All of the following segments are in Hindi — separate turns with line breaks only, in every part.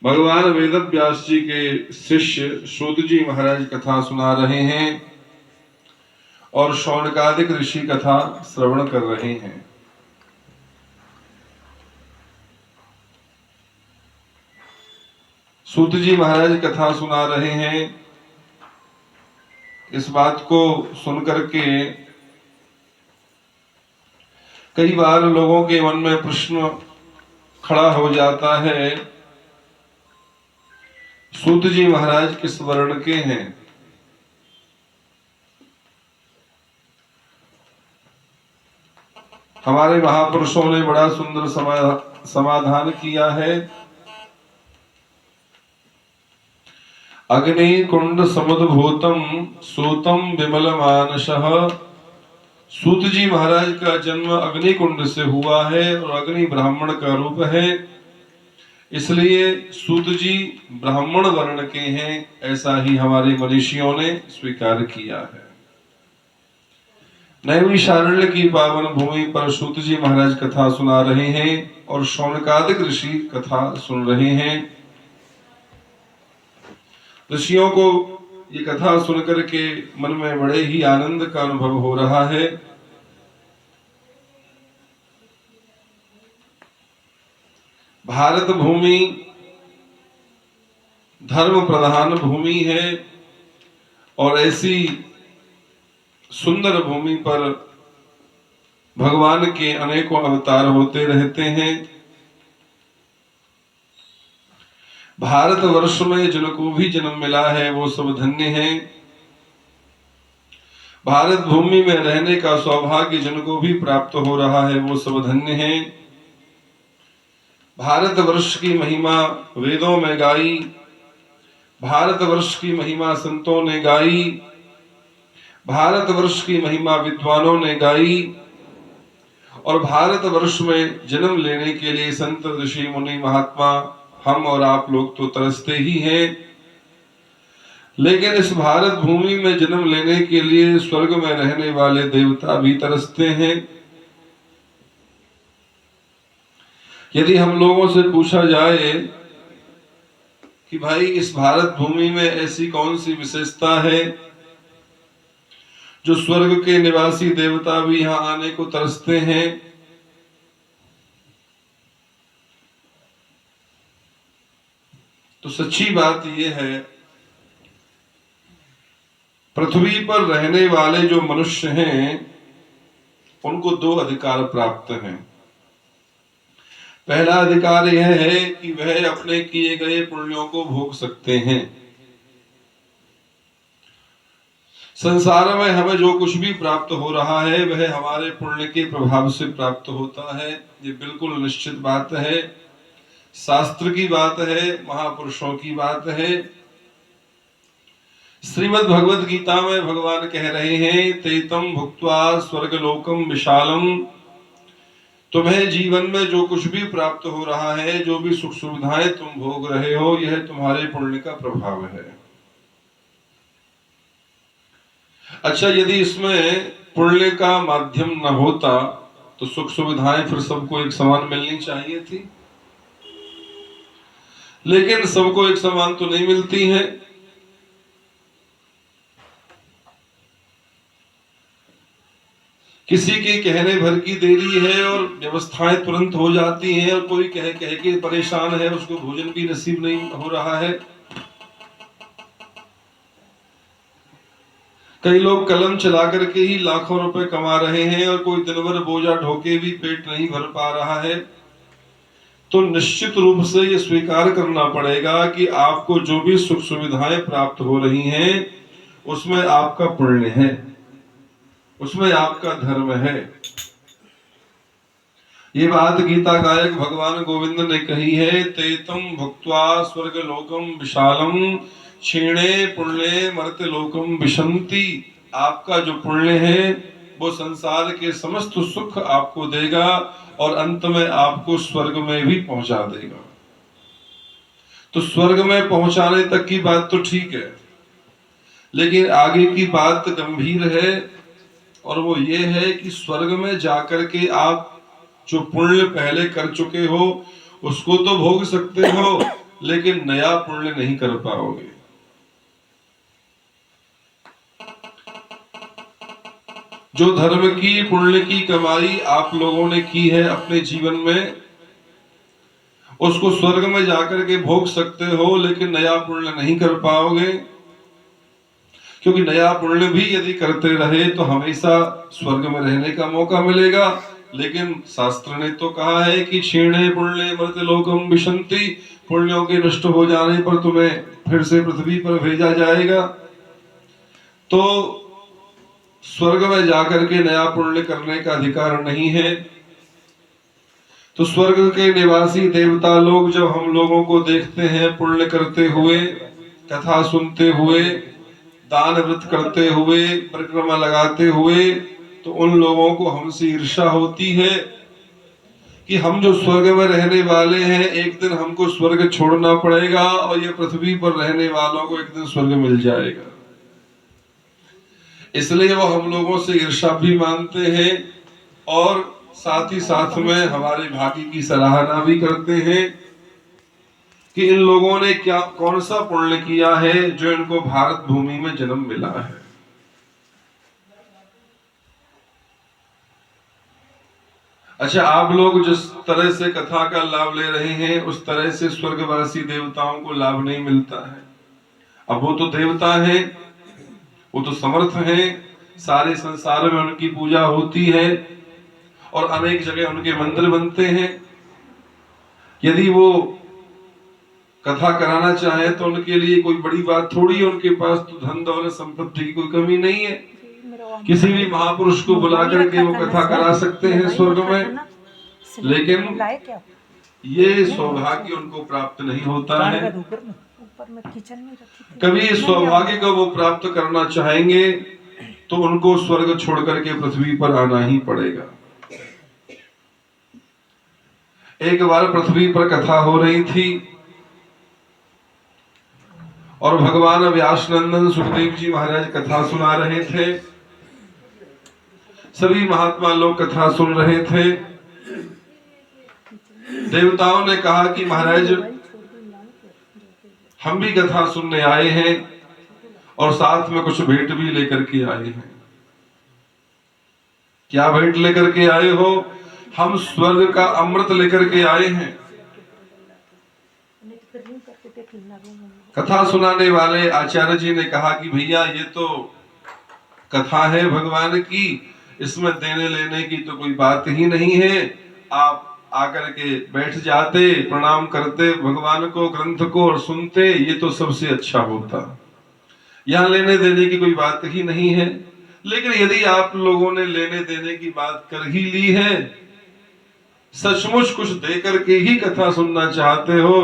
भगवान वेद व्यास जी के शिष्य सूत जी महाराज कथा सुना रहे हैं और शौनकादिक ऋषि कथा श्रवण कर रहे हैं। सूत जी महाराज कथा सुना रहे हैं। इस बात को सुनकर के कई बार लोगों के मन में प्रश्न खड़ा हो जाता है, सूत जी महाराज किस वर्ण के हैं? हमारे महापुरुषों ने बड़ा सुंदर समाधान किया है। अग्नि कुंड समुद्भूतम सूतम विमल मानसः। सूत जी महाराज का जन्म अग्नि कुंड से हुआ है और अग्नि ब्राह्मण का रूप है, इसलिए सूत जी ब्राह्मण वर्ण के हैं, ऐसा ही हमारे मनीषियों ने स्वीकार किया है। नैमिषारण्य की पावन भूमि पर सूत जी महाराज कथा सुना रहे हैं और शौनकादिक ऋषि कथा सुन रहे हैं। ऋषियों को ये कथा सुनकर के मन में बड़े ही आनंद का अनुभव हो रहा है। भारत भूमि धर्म प्रधान भूमि है और ऐसी सुंदर भूमि पर भगवान के अनेकों अवतार होते रहते हैं। भारत वर्ष में जिनको भी जन्म मिला है वो सब धन्य हैं। भारत भूमि में रहने का सौभाग्य जिनको भी प्राप्त हो रहा है वो सब धन्य हैं। भारत वर्ष की महिमा वेदों में गाई, भारत वर्ष की महिमा संतों ने गाई, भारत वर्ष की महिमा विद्वानों ने गाई और भारत वर्ष में जन्म लेने के लिए संत ऋषि मुनि महात्मा हम और आप लोग तो तरसते ही हैं, लेकिन इस भारत भूमि में जन्म लेने के लिए स्वर्ग में रहने वाले देवता भी तरसते हैं। यदि हम लोगों से पूछा जाए कि भाई इस भारत भूमि में ऐसी कौन सी विशेषता है जो स्वर्ग के निवासी देवता भी यहां आने को तरसते हैं, तो सच्ची बात यह है, पृथ्वी पर रहने वाले जो मनुष्य हैं उनको दो अधिकार प्राप्त हैं। पहला अधिकार यह है कि वह अपने किए गए पुण्यों को भोग सकते हैं। संसार में हमें जो कुछ भी प्राप्त हो रहा है वह हमारे पुण्य के प्रभाव से प्राप्त होता है, ये बिल्कुल निश्चित बात है, शास्त्र की बात है, महापुरुषों की बात है। श्रीमद् भगवद गीता में भगवान कह रहे हैं, तेतम भुक्त्वा स्वर्गलोकम विशालम। तुम्हें जीवन में जो कुछ भी प्राप्त हो रहा है, जो भी सुख सुविधाएं तुम भोग रहे हो, यह तुम्हारे पुण्य का प्रभाव है। अच्छा, यदि इसमें पुण्य का माध्यम न होता तो सुख सुविधाएं फिर सबको एक समान मिलनी चाहिए थी, लेकिन सबको एक समान तो नहीं मिलती हैं। किसी की कहने भर की देरी है और व्यवस्थाएं तुरंत हो जाती हैं, और कोई कह कह के परेशान है, उसको भोजन भी नसीब नहीं हो रहा है। कई लोग कलम चला करके ही लाखों रुपए कमा रहे हैं और कोई दिन भर बोझा ढोके भी पेट नहीं भर पा रहा है। तो निश्चित रूप से ये स्वीकार करना पड़ेगा कि आपको जो भी सुख सुविधाएं प्राप्त हो रही हैं उसमें आपका पुण्य है, उसमें आपका धर्म है। ये बात गीता गायक भगवान गोविंद ने कही है, तेतम भुक्त्वा स्वर्ग लोकम विशालम क्षीणे पुण्य मर्त्य लोकम विशंति। आपका जो पुण्य है वो संसार के समस्त सुख आपको देगा और अंत में आपको स्वर्ग में भी पहुंचा देगा। तो स्वर्ग में पहुंचाने तक की बात तो ठीक है, लेकिन आगे की बात गंभीर है, और वो ये है कि स्वर्ग में जाकर के आप जो पुण्य पहले कर चुके हो उसको तो भोग सकते हो, लेकिन नया पुण्य नहीं कर पाओगे। जो धर्म की पुण्य की कमाई आप लोगों ने की है अपने जीवन में, उसको स्वर्ग में जाकर के भोग सकते हो, लेकिन नया पुण्य नहीं कर पाओगे। क्योंकि नया पुण्य भी यदि करते रहे तो हमेशा स्वर्ग में रहने का मौका मिलेगा। लेकिन शास्त्र ने तो कहा है कि क्षीणे पुण्य मर्त्य लोकम विशन्ति, पुण्यों के नष्ट हो जाने पर तुम्हें फिर से पृथ्वी पर भेजा जाएगा। तो स्वर्ग में जाकर के नया पुण्य करने का अधिकार नहीं है। तो स्वर्ग के निवासी देवता लोग जब हम लोगों को देखते हैं पुण्य करते हुए, कथा सुनते हुए, दान व्रत करते हुए, परिक्रमा लगाते हुए, तो उन लोगों को हमसे ईर्ष्या होती है कि हम जो स्वर्ग में रहने वाले हैं, एक दिन हमको स्वर्ग छोड़ना पड़ेगा और ये पृथ्वी पर रहने वालों को एक दिन स्वर्ग मिल जाएगा। इसलिए वो हम लोगों से ईर्ष्या भी मानते हैं और साथ ही साथ में हमारे भाग्य की सराहना भी करते हैं कि इन लोगों ने क्या कौन सा पुण्य किया है जो इनको भारत भूमि में जन्म मिला है। अच्छा, आप लोग जिस तरह से कथा का लाभ ले रहे हैं, उस तरह से स्वर्गवासी देवताओं को लाभ नहीं मिलता है। अब वो तो देवता हैं, वो तो समर्थ हैं, सारे संसार में उनकी पूजा होती है और अनेक जगह उनके मंदिर बनते हैं। यदि वो कथा कराना चाहे तो उनके लिए कोई बड़ी बात थोड़ी है। उनके पास तो धन दौलत संपत्ति की कोई कमी नहीं है। किसी भी महापुरुष को बुला करके वो कथा करा सकते हैं स्वर्ग में, लेकिन ये सौभाग्य उनको प्राप्त नहीं होता है। कभी इस सौभाग्य को वो प्राप्त करना चाहेंगे तो उनको स्वर्ग छोड़ करके पृथ्वी पर आना ही पड़ेगा। एक बार पृथ्वी पर कथा हो रही थी और भगवान व्यास नंदन सुखदेव जी महाराज कथा सुना रहे थे। सभी महात्मा लोग कथा सुन रहे थे। देवताओं ने कहा कि महाराज, हम भी कथा सुनने आए हैं और साथ में कुछ भेंट भी लेकर के आए हैं। क्या भेंट लेकर के आए हो? हम स्वर्ग का अमृत लेकर के आए हैं। कथा सुनाने वाले आचार्य जी ने कहा कि भैया, ये तो कथा है भगवान की, इसमें देने लेने की तो कोई बात ही नहीं है। आप आकर के बैठ जाते, प्रणाम करते भगवान को, ग्रंथ को, और सुनते, ये तो सबसे अच्छा होता। यहाँ लेने देने की कोई बात ही नहीं है। लेकिन यदि आप लोगों ने लेने देने की बात कर ही ली है, सचमुच कुछ दे करके ही कथा सुनना चाहते हो,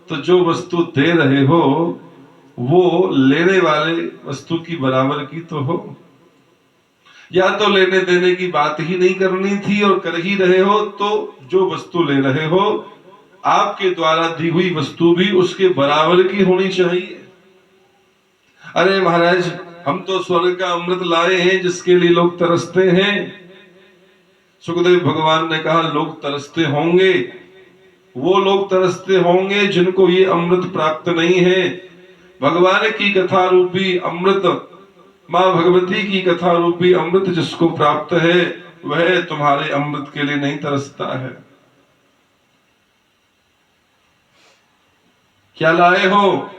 तो जो वस्तु दे रहे हो वो लेने वाले वस्तु की बराबर की तो हो। या तो लेने देने की बात ही नहीं करनी थी और कर ही रहे हो, तो जो वस्तु ले रहे हो आपके द्वारा दी हुई वस्तु भी उसके बराबर की होनी चाहिए। अरे महाराज, हम तो स्वर्ग का अमृत लाए हैं जिसके लिए लोग तरसते हैं। सुखदेव भगवान ने कहा, लोग तरसते होंगे, वो लोग तरसते होंगे जिनको ये अमृत प्राप्त नहीं है। भगवान की कथा रूपी अमृत, मां भगवती की कथा रूपी अमृत जिसको प्राप्त है, वह तुम्हारे अमृत के लिए नहीं तरसता है। क्या लाए हो?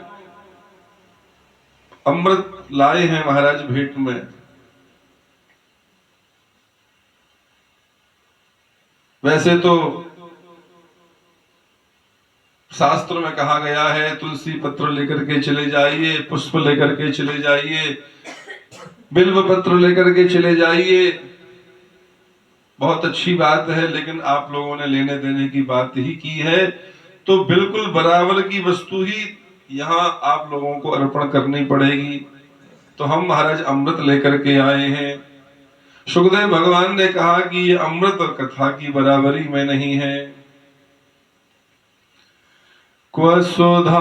अमृत लाए हैं महाराज भेंट में। वैसे तो शास्त्र में कहा गया है, तुलसी पत्र लेकर के चले जाइए, पुष्प लेकर के चले जाइए, बिल्व पत्र लेकर के चले जाइए। बहुत अच्छी बात है, लेकिन आप लोगों ने लेने देने की बात ही की है, तो बिल्कुल बराबर की वस्तु ही यहाँ आप लोगों को अर्पण करनी पड़ेगी। तो हम महाराज अमृत लेकर के आए हैं। सुखदेव भगवान ने कहा कि ये अमृत कथा की बराबरी में नहीं है। क्व सुधा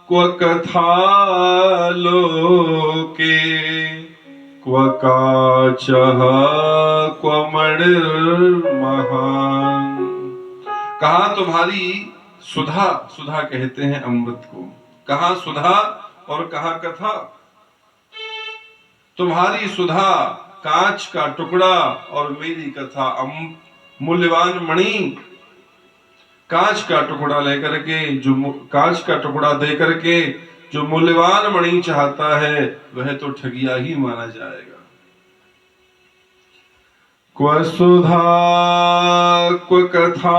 क्व कथा लोके क्व काचः क्व मणिर्महान्। कहा तुम्हारी सुधा, सुधा कहते हैं अमृत को। कहाँ सुधा और कहाँ कथा। तुम्हारी सुधा कांच का टुकड़ा और मेरी कथा मूल्यवान मणि। कांच का टुकड़ा लेकर के, जो कांच का टुकड़ा दे करके जो मूल्यवान मणि चाहता है वह तो ठगिया ही माना जाएगा। क्व सुधा क्व कथा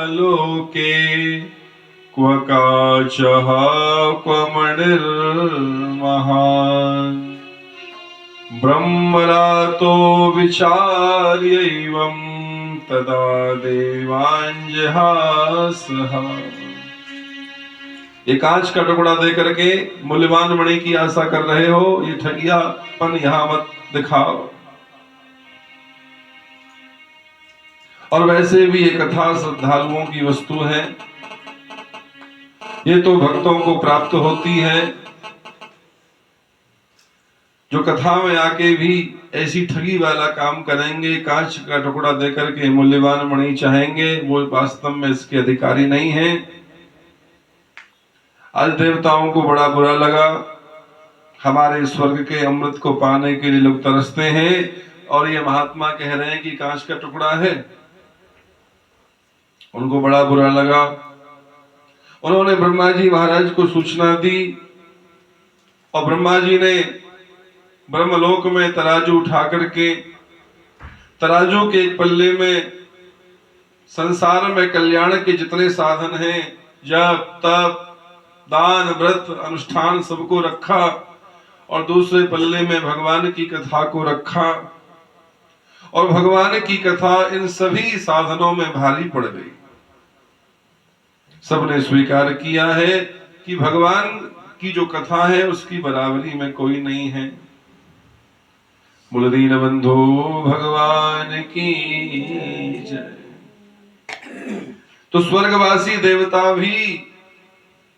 लोके, क्व काचः क्व मणिर्महान्। ब्रह्मरातो विचार्यैवं तदा देवांजहासः। ये कांच का टुकड़ा दे करके मूल्यवान मणि की आशा कर रहे हो, ये ठगियापन यहां मत दिखाओ। और वैसे भी ये कथा श्रद्धालुओं की वस्तु है, ये तो भक्तों को प्राप्त होती है। जो कथा में आके भी ऐसी ठगी वाला काम करेंगे, कांच का टुकड़ा देकर के मूल्यवान मणि चाहेंगे, वो वास्तव में इसके अधिकारी नहीं है। आज देवताओं को बड़ा बुरा लगा, हमारे स्वर्ग के अमृत को पाने के लिए लोग तरसते हैं और ये महात्मा कह रहे हैं कि कांच का टुकड़ा है। उनको बड़ा बुरा लगा। उन्होंने ब्रह्मा जी महाराज को सूचना दी और ब्रह्मा जी ने ब्रह्मलोक में तराजू उठा करके, तराजू के एक पल्ले में संसार में कल्याण के जितने साधन हैं, जप तप दान व्रत अनुष्ठान सबको रखा और दूसरे पल्ले में भगवान की कथा को रखा। और भगवान की कथा इन सभी साधनों में भारी पड़ गई। सबने स्वीकार किया है कि भगवान की जो कथा है उसकी बराबरी में कोई नहीं है। बोल दीन बंधु भगवान की जय। तो स्वर्गवासी देवता भी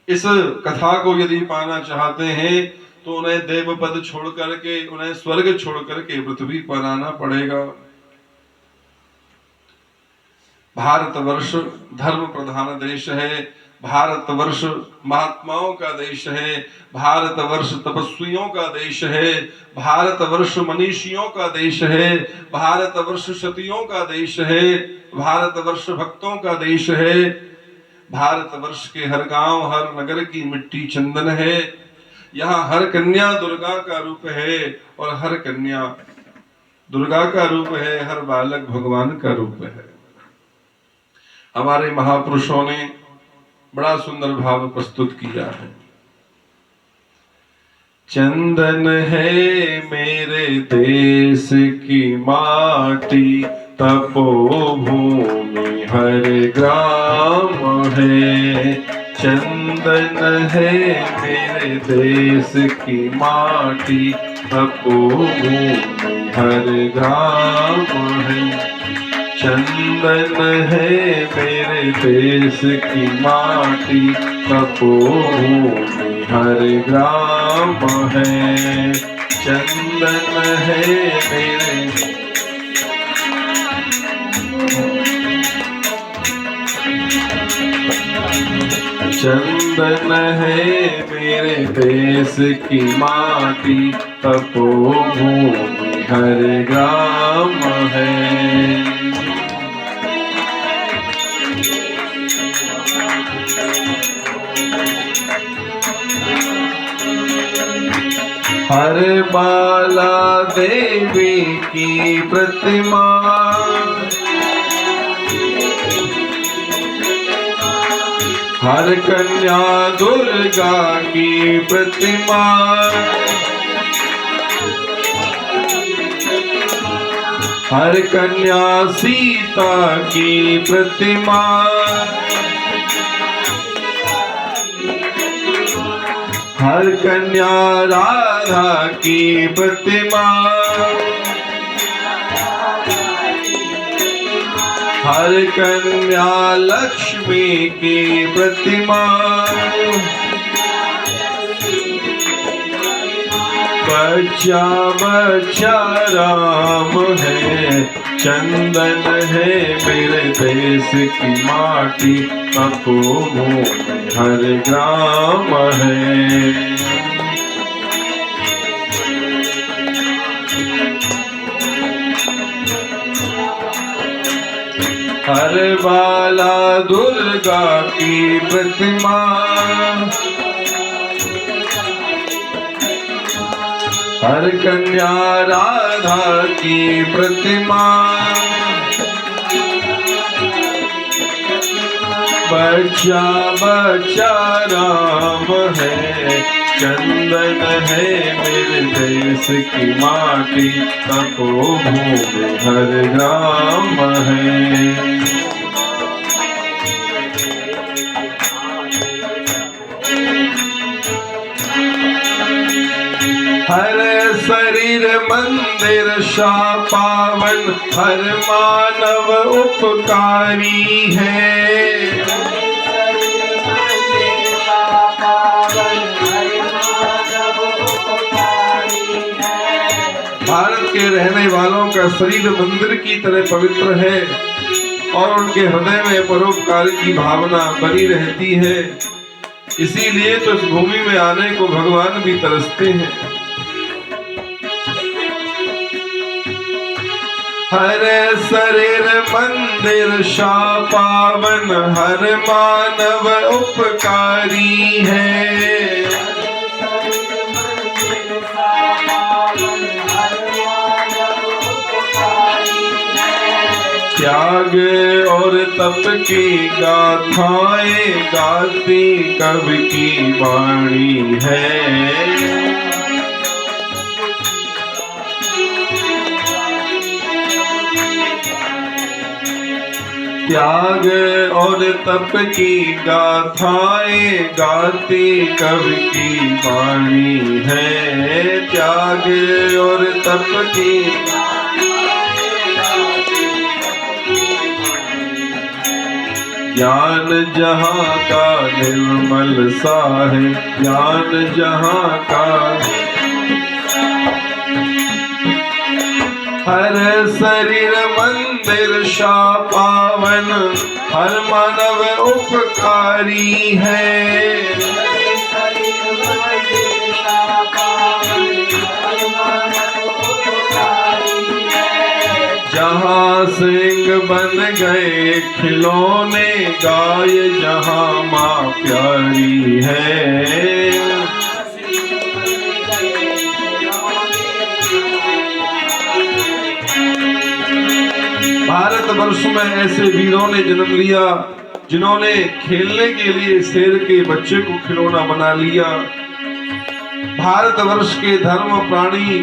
इस कथा को यदि पाना चाहते हैं तो उन्हें देवपद छोड़ करके, उन्हें स्वर्ग छोड़ करके पृथ्वी पर आना पड़ेगा। भारतवर्ष धर्म प्रधान देश है, भारतवर्ष महात्माओं का देश है, भारतवर्ष तपस्वियों का देश है, भारतवर्ष मनीषियों का देश है, भारतवर्ष सतियों का देश है, भारतवर्ष भक्तों का देश है। भारतवर्ष के हर गांव हर नगर की मिट्टी चंदन है। यहाँ हर कन्या दुर्गा का रूप है और हर कन्या दुर्गा का रूप है, हर बालक भगवान का रूप है। हमारे महापुरुषों ने बड़ा सुंदर भाव प्रस्तुत किया है। चंदन है मेरे देश की माटी, तपोभूमि हर ग्राम है। चंदन है मेरे देश की माटी, तपोभूमि हर ग्राम है। चंदन है मेरे देश की माटी, तपोभूमि हर ग्राम है। चंदन है मेरे चंदन है मेरे देश की माटी, तपोभूमि हर ग्राम है। हर बाला देवी की प्रतिमा, हर कन्या दुर्गा की प्रतिमा, हर कन्या सीता की प्रतिमा, हर कन्या राधा की प्रतिमा, हर कन्या लक्ष्मी की प्रतिमा, बच्चा बच्चा राम है, चंदन है मेरे देश की माटी, तपोभूमि हर ग्राम है। हर बाला दुर्गा की प्रतिमा, हर कन्या राधा की प्रतिमा, बच्चा बच्चा राम है। चंदन है मेरे देश की माटी, तपोभूमि हर ग्राम है। हर शरीर मंदिर शाह पावन, हर मानव उपकारी है। भारत के रहने वालों का शरीर मंदिर की तरह पवित्र है और उनके हृदय में परोपकार की भावना बनी रहती है। इसीलिए तो इस भूमि में आने को भगवान भी तरसते हैं। हर शरीर मंदिर शाह पावन, हर मानव उपकारी है। त्याग और तप की गाथाएं गाती कवि की वाणी है। त्याग और तप की गाथाएं गाती कवि की वाणी है। त्याग और तप की ज्ञान जहाँ का निर्मल सा है, ज्ञान जहाँ का। हर शरीर मंदिर शाह पावन, हर मानव उपकारी है। जहाँ सिंह बन गए खिलौने, गाय जहाँ माँ प्यारी है। भारतवर्ष में ऐसे वीरों ने जन्म लिया जिन्होंने खेलने के लिए शेर के बच्चे को खिलौना बना लिया। भारतवर्ष के धर्म प्राणी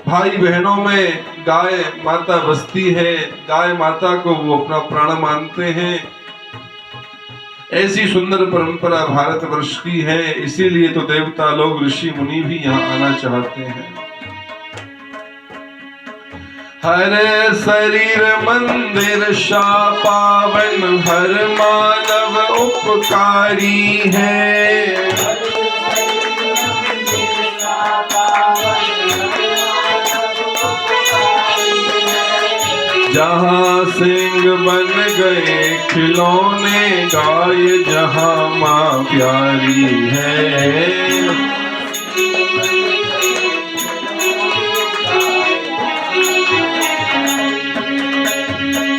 भाई बहनों में गाय माता बसती है। गाय माता को वो अपना प्राण मानते हैं। ऐसी सुंदर परंपरा भारतवर्ष की है। इसीलिए तो देवता लोग, ऋषि मुनि भी यहाँ आना चाहते हैं। हर शरीर मंदिर शाह पावन, हर मानव उपकारी है। जहाँ सिंह बन गए खिलौने, गाय जहाँ माँ प्यारी है।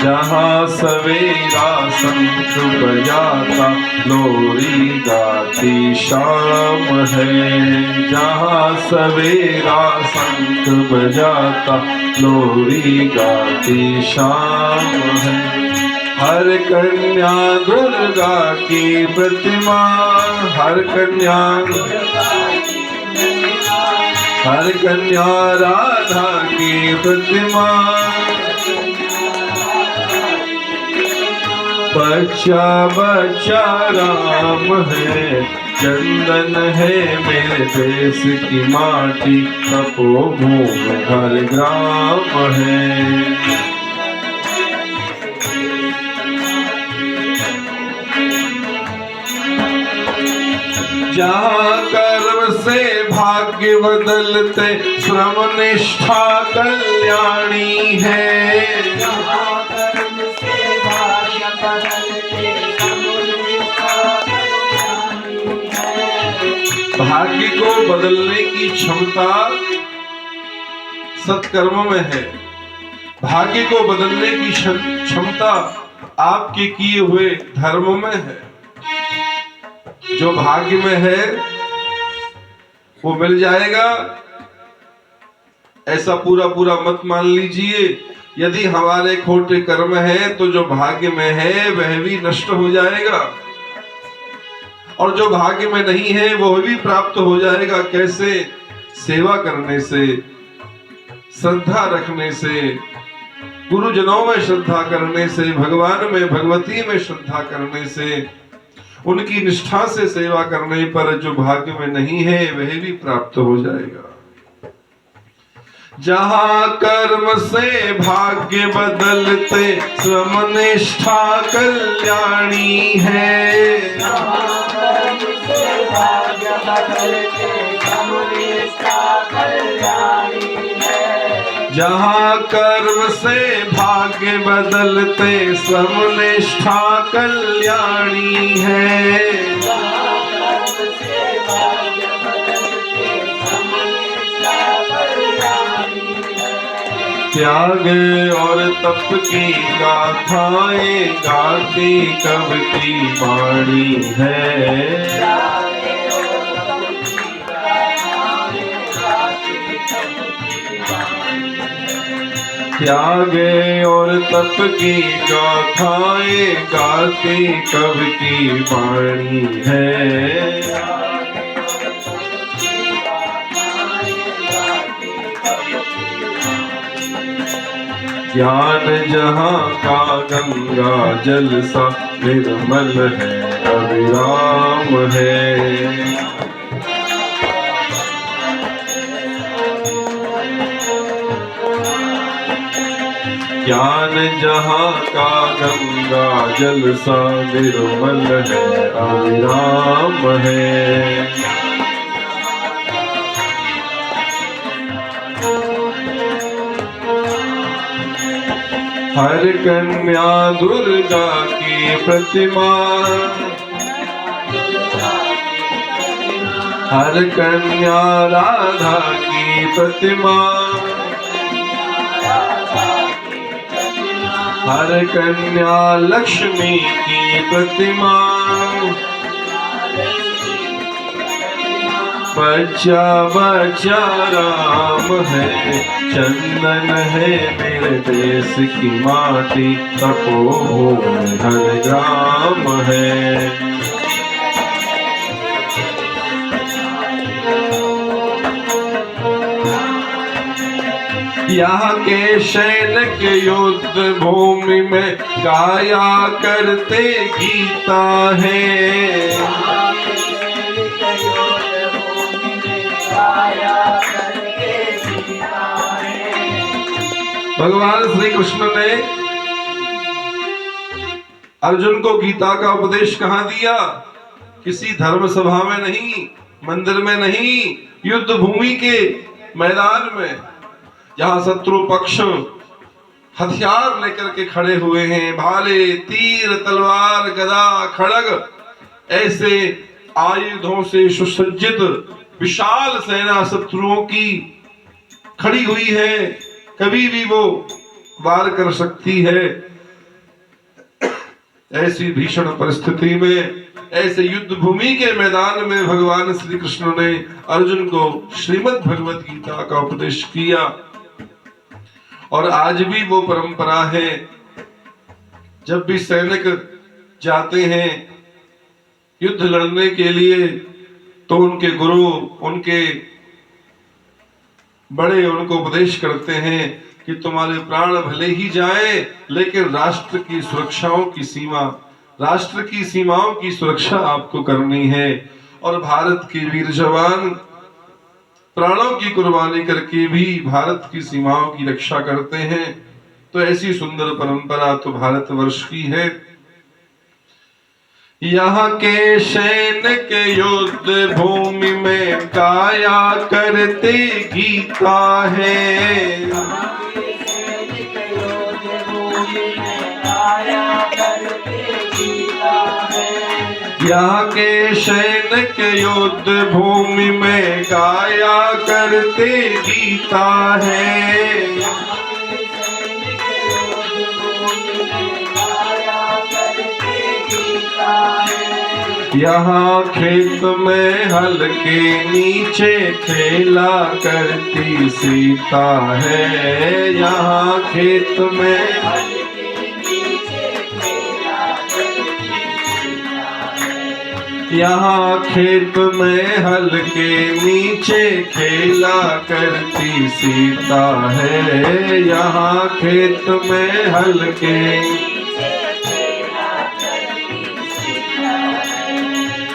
जहाँ सवेरा शंख बजाता, लोरी गाती शाम है। जहाँ सवेरा शंख बजाता, लोरी गाती शाम है। हर कन्या दुर्गा की प्रतिमा, हर कन्या राधा की प्रतिमा। बच्चा बच्चा राम है। चंदन है मेरे देश की माटी, तपोभूमि हर ग्राम है। जहाँ कर्म से भाग्य बदलते श्रम निष्ठा कल्याणी है।
जहाँ कर्म से भाग्य बदलते श्रम निष्ठा कल्याणी है।
भाग्य को बदलने की क्षमता सत्कर्म में है। भाग्य को बदलने की क्षमता आपके किए हुए धर्म में है। जो भाग्य में है वो मिल जाएगा, ऐसा पूरा पूरा मत मान लीजिए। यदि हमारे खोटे कर्म है तो जो भाग्य में है वह भी नष्ट हो जाएगा, और जो भाग्य में नहीं है वो भी प्राप्त हो जाएगा। कैसे? सेवा करने से, श्रद्धा रखने से, गुरुजनों में श्रद्धा करने से, भगवान में भगवती में श्रद्धा करने से, उनकी निष्ठा से सेवा करने पर जो भाग्य में नहीं है वह भी प्राप्त हो जाएगा। जहाँ कर्म से भाग्य बदलते श्रम निष्ठा कल्याणी है।
जहाँ कर्म से भाग्य बदलते श्रम निष्ठा कल्याणी है।
जहाँ कर्म से भाग्य बदलते श्रम निष्ठा कल्याणी है।
जहाँ कर्म से भाग्य बदलते श्रम निष्ठा कल्याणी है।
त्याग और तप की गाथाएं गाती कब की वाणी है। त्याग और तप की गाथाएं गाती कब की वाणी है। ज्ञान जहाँ का गंगा जल सा निर्मल है, अविराम है। ज्ञान जहाँ का गंगा जल सा निर्मल है, अविराम है। हर कन्या दुर्गा की प्रतिमा, हर कन्या राधा की प्रतिमा, हर कन्या लक्ष्मी की प्रतिमा। बच्चा बच्चा राम है, चंदन है मेरे देश की माटी, तपोभूमि हर ग्राम है। यहाँ के सैनिक युद्ध भूमि में गाया करते गीता है। भगवान श्री कृष्ण ने अर्जुन को गीता का उपदेश कहाँ दिया? किसी धर्म सभा में नहीं, मंदिर में नहीं, युद्ध भूमि के मैदान में, जहां शत्रु पक्ष हथियार लेकर के खड़े हुए हैं, भाले, तीर, तलवार, गदा, खड़ग, ऐसे आयुधों से सुसज्जित विशाल सेना शत्रुओं की खड़ी हुई है। कभी भी वो वार कर सकती है। ऐसी भीषण परिस्थिति में, ऐसे युद्ध भूमि के मैदान में भगवान श्री कृष्ण ने अर्जुन को श्रीमद् भगवत गीता का उपदेश किया। और आज भी वो परंपरा है, जब भी सैनिक जाते हैं युद्ध लड़ने के लिए तो उनके गुरु, उनके बड़े उनको उपदेश करते हैं कि तुम्हारे प्राण भले ही जाएं, लेकिन राष्ट्र की सुरक्षाओं की सीमा, राष्ट्र की सीमाओं की सुरक्षा आपको करनी है। और भारत के वीर जवान प्राणों की कुर्बानी करके भी भारत की सीमाओं की रक्षा करते हैं। तो ऐसी सुंदर परंपरा तो भारतवर्ष की है। यहाँ के सैनिक युद्ध भूमि में गाया करते गीता है।
सैनिक योद्ध भूमि में गाया करते गीता है।
यहाँ के सैनिक युद्ध भूमि में गाया करते गीता है। यहाँ खेत में हल के नीचे खेला करती सीता है। यहाँ खेत में
हल के नीचे खेला करती सीता है।
यहाँ खेत में हल के नीचे खेला करती सीता है। यहाँ खेत में हल के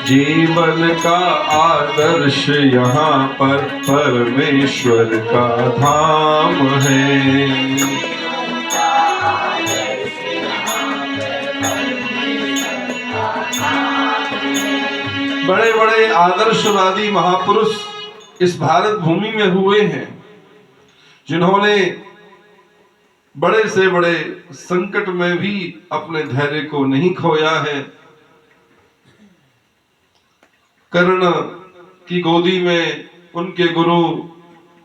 जीवन का आदर्श यहाँ पर परमेश्वर का धाम है। बड़े बड़े आदर्शवादी महापुरुष इस भारत भूमि में हुए हैं, जिन्होंने बड़े से बड़े संकट में भी अपने धैर्य को नहीं खोया है। कर्ण की गोदी में उनके गुरु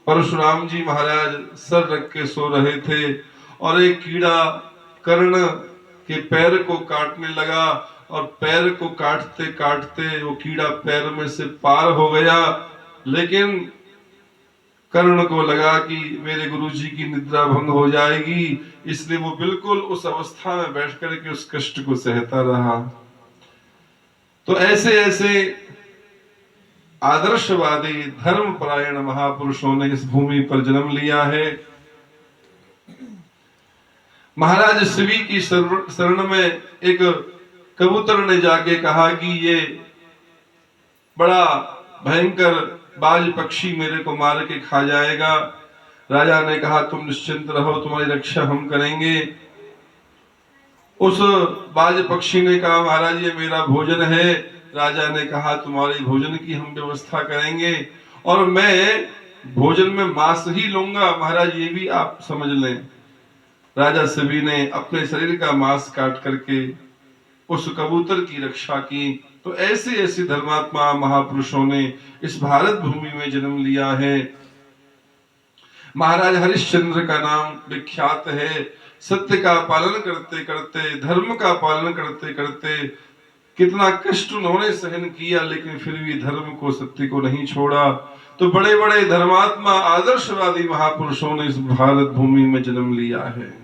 परशुराम जी महाराज सर रख के सो रहे थे और एक कीड़ा कर्ण के पैर को काटने लगा और पैर को काटते काटते वो कीड़ा पैर में से पार हो गया। लेकिन कर्ण को लगा कि मेरे गुरुजी की निद्रा भंग हो जाएगी, इसलिए वो बिल्कुल उस अवस्था में बैठ करके उस कष्ट को सहता रहा। तो ऐसे ऐसे आदर्शवादी धर्मपरायण महापुरुषों ने इस भूमि पर जन्म लिया है। महाराज शिवी की शरण में एक कबूतर ने जाके कहा कि ये बड़ा भयंकर बाज पक्षी मेरे को मार के खा जाएगा। राजा ने कहा तुम निश्चिंत रहो, तुम्हारी रक्षा हम करेंगे। उस बाज पक्षी ने कहा महाराज ये मेरा भोजन है। राजा ने कहा तुम्हारे भोजन की हम व्यवस्था करेंगे और मैं भोजन में मांस ही लूंगा, महाराज ये भी आप समझ लें। राजा शिवी ने अपने शरीर का मांस काट करके उस कबूतर की रक्षा की। तो ऐसे ऐसे धर्मात्मा महापुरुषों ने इस भारत भूमि में जन्म लिया है। महाराज हरिश्चंद्र का नाम विख्यात है। सत्य का पालन करते करते, धर्म का पालन करते करते कितना कष्ट उन्होंने सहन किया, लेकिन फिर भी धर्म को, सत्य को नहीं छोड़ा। तो बड़े बड़े धर्मात्मा आदर्शवादी महापुरुषों ने इस भारत भूमि में जन्म लिया है।